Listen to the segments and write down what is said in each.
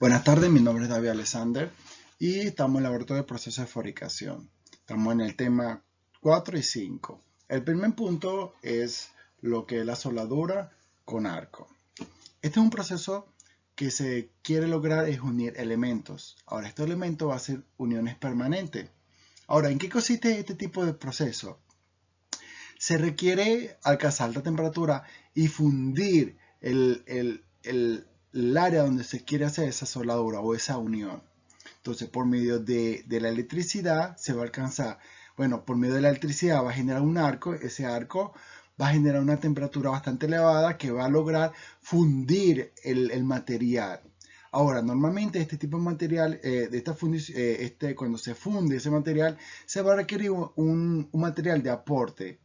Buenas tardes, mi nombre es David Alexander y estamos en el laboratorio de procesos de fabricación. Estamos en el tema 4 y 5. El primer punto es lo que es la soldadura con arco. Este es un proceso que se quiere lograr es unir elementos. Ahora, este elemento va a ser uniones permanentes. Ahora, ¿en qué consiste este tipo de proceso? Se requiere alcanzar alta temperatura y fundir el área donde se quiere hacer esa soldadura o esa unión. Entonces, por medio de la electricidad se va a alcanzar, bueno, por medio de la electricidad va a generar un arco, ese arco va a generar una temperatura bastante elevada que va a lograr fundir el material. Ahora, normalmente este tipo de material, cuando se funde ese material, se va a requerir un material de aporte.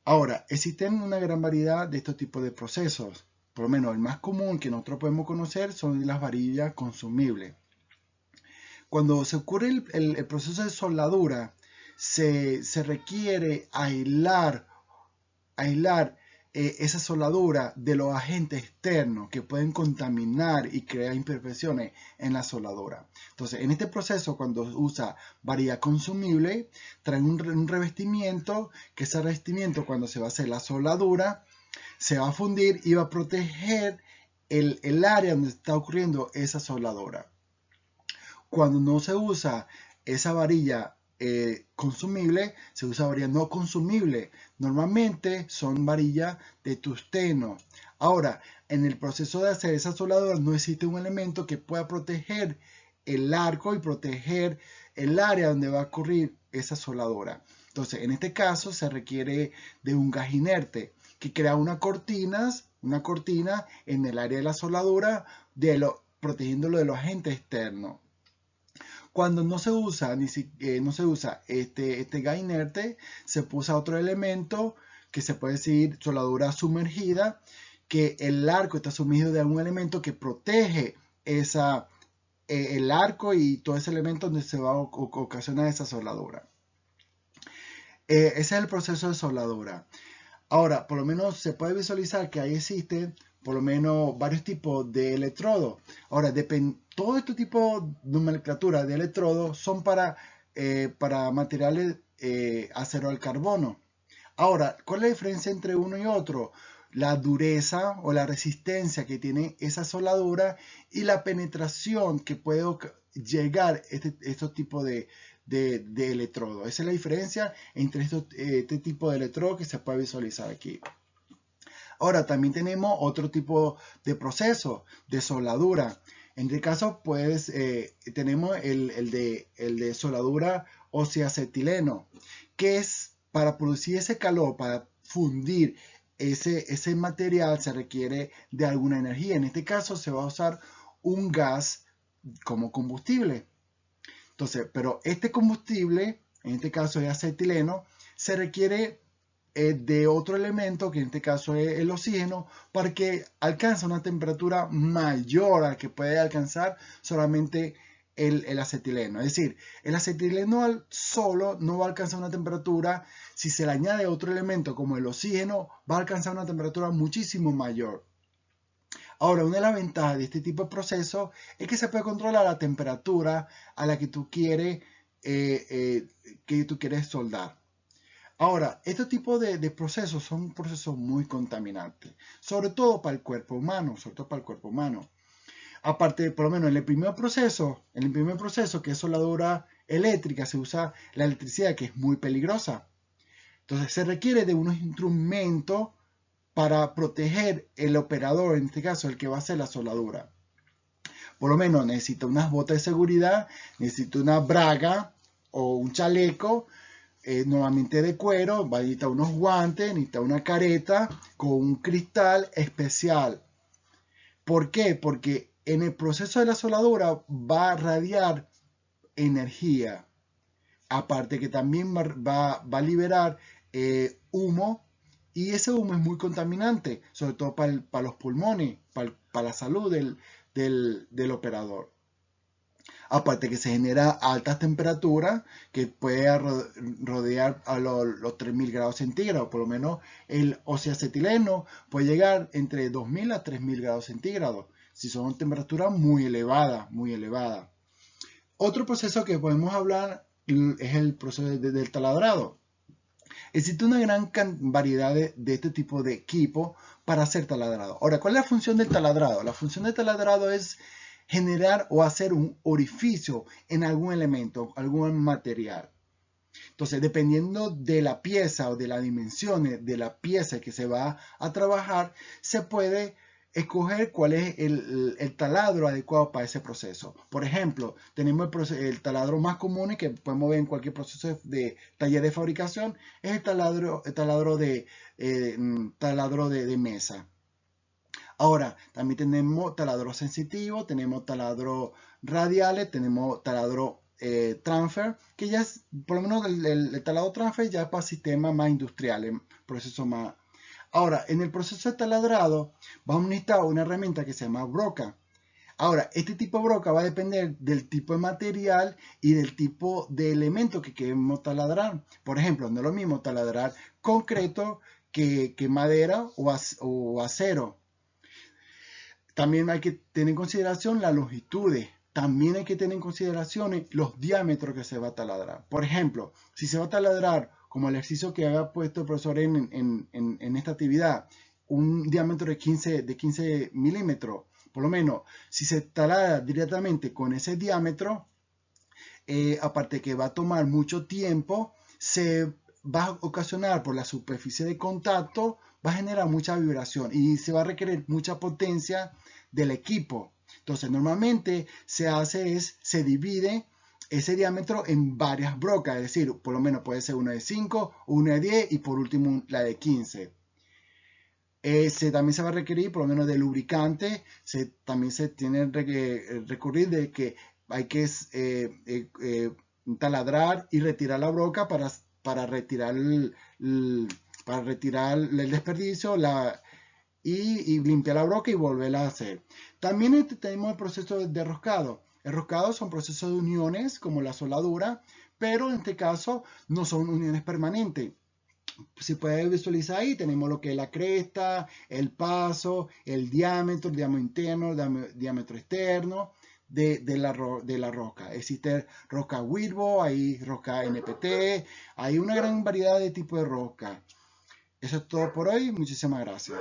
Ahora, existen una gran variedad de estos tipos de procesos. Por lo menos el más común que nosotros podemos conocer son las varillas consumibles. Cuando se ocurre el proceso de soldadura, se requiere aislar esa soldadura de los agentes externos que pueden contaminar y crear imperfecciones en la soldadura. Entonces, en este proceso, cuando usa varilla consumible, traen un revestimiento, que ese revestimiento, cuando se va a hacer la soldadura, se va a fundir y va a proteger el área donde está ocurriendo esa soldadura. Cuando no se usa esa varilla consumible, se usa varilla no consumible. Normalmente son varillas de tungsteno. Ahora, en el proceso de hacer esa soldadura no existe un elemento que pueda proteger el arco y proteger el área donde va a ocurrir esa soldadura. Entonces, en este caso se requiere de un gas inerte que crea una cortina en el área de la soldadura protegiéndolo de los agentes externos. Cuando no se usa, este gas inerte, se usa otro elemento que se puede decir soldadura sumergida, que el arco está sumergido de algún elemento que protege el arco y todo ese elemento donde se va a ocasionar esa soldadura. Ese es el proceso de soldadura. Ahora, por lo menos se puede visualizar que ahí existen por lo menos varios tipos de electrodos. Ahora, todo este tipo de nomenclatura de electrodos son para materiales acero al carbono. Ahora, ¿cuál es la diferencia entre uno y otro? La dureza o la resistencia que tiene esa soldadura y la penetración que puede llegar estos tipos de electrodos. Esa es la diferencia entre este tipo de electrodos que se puede visualizar aquí. Ahora, también tenemos otro tipo de proceso de soldadura. En este caso, pues, tenemos el de soldadura óseo-acetileno, que es para producir ese calor, para fundir ese material, se requiere de alguna energía. En este caso, se va a usar un gas como combustible. Entonces, pero este combustible, en este caso es acetileno, se requiere de otro elemento, que en este caso es el oxígeno, para que alcance una temperatura mayor a la que puede alcanzar solamente el acetileno. Es decir, el acetileno solo no va a alcanzar una temperatura, si se le añade otro elemento como el oxígeno, va a alcanzar una temperatura muchísimo mayor. Ahora, una de las ventajas de este tipo de proceso es que se puede controlar la temperatura a la que tú quieres soldar. Ahora, este tipo de procesos son procesos muy contaminantes, sobre todo para el cuerpo humano, Aparte, por lo menos en el primer proceso, que es soldadura eléctrica, se usa la electricidad, que es muy peligrosa. Entonces, se requiere de unos instrumentos para proteger el operador, en este caso el que va a hacer la soldadura. Por lo menos necesita unas botas de seguridad, necesita una braga o un chaleco, nuevamente de cuero, va a necesitar unos guantes, necesita una careta con un cristal especial. ¿Por qué? Porque en el proceso de la soldadura va a radiar energía. Aparte que también va a liberar humo, y ese humo es muy contaminante, sobre todo para los pulmones, para la salud del operador. Aparte que se genera altas temperaturas que puede rodear a los 3000 grados centígrados. Por lo menos el óseo acetileno puede llegar entre 2000 a 3000 grados centígrados. si son temperaturas muy elevadas, muy elevadas. Otro proceso que podemos hablar es el proceso del taladrado. Existe una gran variedad de este tipo de equipo para hacer taladrado. Ahora, ¿cuál es la función del taladrado? La función del taladrado es generar o hacer un orificio en algún elemento, algún material. Entonces, dependiendo de la pieza o de las dimensiones de la pieza que se va a trabajar, se puede escoger cuál es el taladro adecuado para ese proceso. Por ejemplo, tenemos el taladro más común y que podemos ver en cualquier proceso de taller de fabricación, es el taladro de mesa. Ahora, también tenemos taladro sensitivo, tenemos taladro radiales, tenemos taladro transfer, que ya es, por lo menos el taladro transfer ya es para sistemas más industriales, procesos más. Ahora, en el proceso de taladrado, vamos a necesitar una herramienta que se llama broca. Ahora, este tipo de broca va a depender del tipo de material y del tipo de elemento que queremos taladrar. Por ejemplo, no es lo mismo taladrar concreto que madera o acero. También hay que tener en consideración las longitudes. También hay que tener en consideración los diámetros que se va a taladrar. Por ejemplo, si se va a taladrar, como el ejercicio que había puesto el profesor en esta actividad, un diámetro de 15 milímetros, por lo menos, si se taladra directamente con ese diámetro, aparte que va a tomar mucho tiempo, se va a ocasionar por la superficie de contacto, va a generar mucha vibración y se va a requerir mucha potencia del equipo. Entonces, normalmente se divide ese diámetro en varias brocas, es decir, por lo menos puede ser una de 5, una de 10 y por último la de 15. También se va a requerir por lo menos de lubricante, también se tiene que recurrir de que hay que taladrar y retirar la broca para retirar el desperdicio y limpiar la broca y volverla a hacer. También tenemos el proceso de roscado. El roscado son procesos de uniones como la soldadura, pero en este caso no son uniones permanentes. Se puede visualizar ahí, tenemos lo que es la cresta, el paso, el diámetro interno, el diámetro externo de la rosca. Existe rosca Whitbo, hay rosca NPT, hay una gran variedad de tipos de rosca. Eso es todo por hoy, muchísimas gracias.